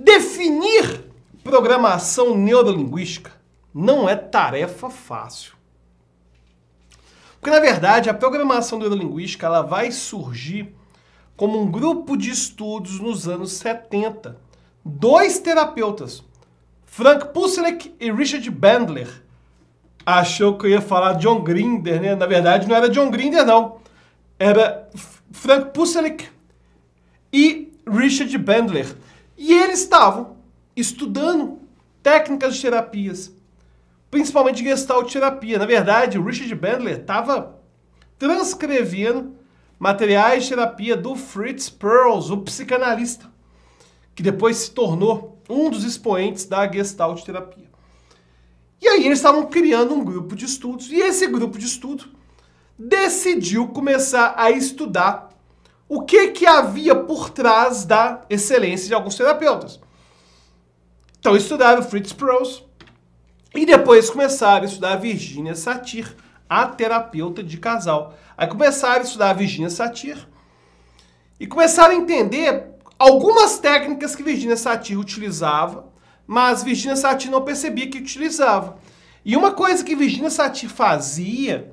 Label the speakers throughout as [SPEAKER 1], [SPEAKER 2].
[SPEAKER 1] Definir programação neurolinguística não é tarefa fácil. Porque, na verdade, a programação neurolinguística ela vai surgir como um grupo de estudos nos anos 70. Dois terapeutas, Frank Puselyk e Richard Bandler. Achou que eu ia falar John Grinder, né? Na verdade, não era John Grinder, não. Era Frank Puselyk e Richard Bandler. E eles estavam estudando técnicas de terapias, principalmente Gestalt terapia. Na verdade, o Richard Bandler estava transcrevendo materiais de terapia do Fritz Perls, o psicanalista, que depois se tornou um dos expoentes da Gestalt terapia. E aí eles estavam criando um grupo de estudos, e esse grupo de estudo decidiu começar a estudar o que havia por trás da excelência de alguns terapeutas. Então estudaram Fritz Perls e depois começaram a estudar a Virginia Satir, a terapeuta de casal. Aí começaram a estudar a Virginia Satir e começaram a entender algumas técnicas que Virginia Satir utilizava, mas Virginia Satir não percebia que utilizava. E uma coisa que Virginia Satir fazia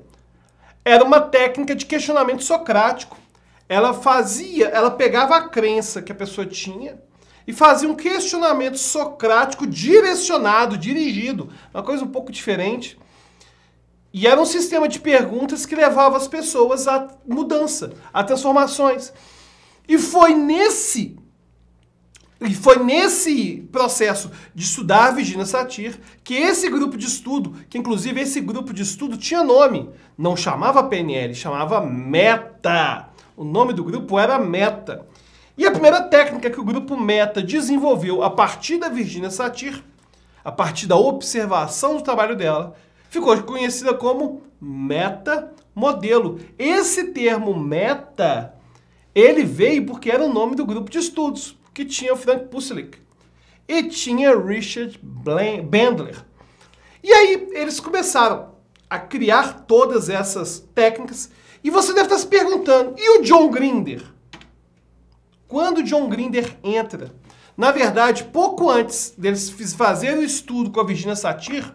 [SPEAKER 1] era uma técnica de questionamento socrático. Ela pegava a crença que a pessoa tinha e fazia um questionamento socrático direcionado, dirigido, uma coisa um pouco diferente. E era um sistema de perguntas que levava as pessoas à mudança, a transformações. E foi nesse processo de estudar Virginia Satir que esse grupo de estudo, que inclusive esse grupo de estudo tinha nome, não chamava PNL, chamava Meta. O nome do grupo era Meta. E a primeira técnica que o grupo Meta desenvolveu a partir da Virginia Satir, a partir da observação do trabalho dela, ficou conhecida como metamodelo. Esse termo meta, ele veio porque era o nome do grupo de estudos, que tinha o Frank Puselyk e tinha Richard Bandler. E aí eles começaram a criar todas essas técnicas. E você deve estar se perguntando, e o John Grinder? Quando o John Grinder entra? Na verdade, pouco antes deles fazerem o estudo com a Virginia Satir,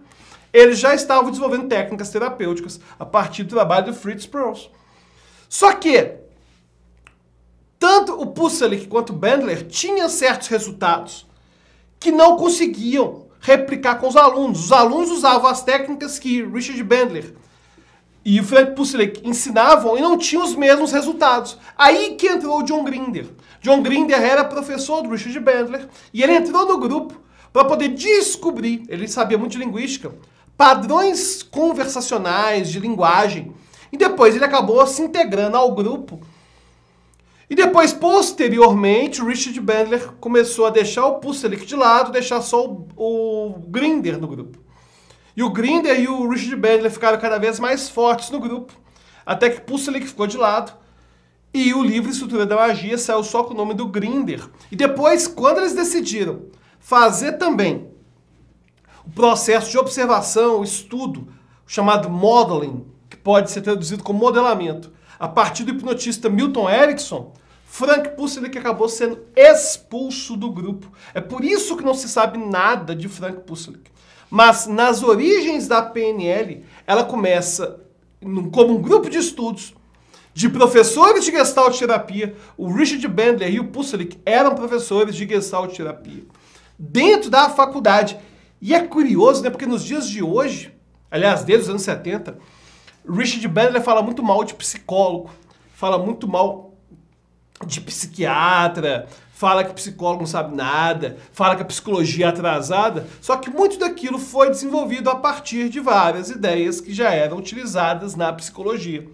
[SPEAKER 1] eles já estavam desenvolvendo técnicas terapêuticas a partir do trabalho do Fritz Perls. Só que, tanto o Puselyk quanto o Bandler tinham certos resultados que não conseguiam replicar com os alunos. Os alunos usavam as técnicas que Richard Bandler e o Frank Puselyk ensinavam e não tinham os mesmos resultados. Aí que entrou o John Grinder. John Grinder era professor do Richard Bandler e ele entrou no grupo para poder descobrir, ele sabia muito de linguística, padrões conversacionais, de linguagem. E depois ele acabou se integrando ao grupo. E depois, posteriormente, o Richard Bandler começou a deixar o Puselyk de lado, deixar só o Grinder no grupo. E o Grinder e o Richard Bandler ficaram cada vez mais fortes no grupo, até que Puselyk ficou de lado e o livro Estrutura da Magia saiu só com o nome do Grinder. E depois, quando eles decidiram fazer também o processo de observação, estudo, chamado modeling, que pode ser traduzido como modelamento, a partir do hipnotista Milton Erickson, Frank Puselyk acabou sendo expulso do grupo. É por isso que não se sabe nada de Frank Puselyk. Mas nas origens da PNL, ela começa como um grupo de estudos de professores de Gestalt terapia. O Richard Bandler e o Puselyk eram professores de Gestalt terapia dentro da faculdade. E é curioso, né? Porque nos dias de hoje, aliás, desde os anos 70, Richard Bandler fala muito mal de psicólogo, fala muito mal de psiquiatra, fala que psicólogo não sabe nada, fala que a psicologia é atrasada, só que muito daquilo foi desenvolvido a partir de várias ideias que já eram utilizadas na psicologia.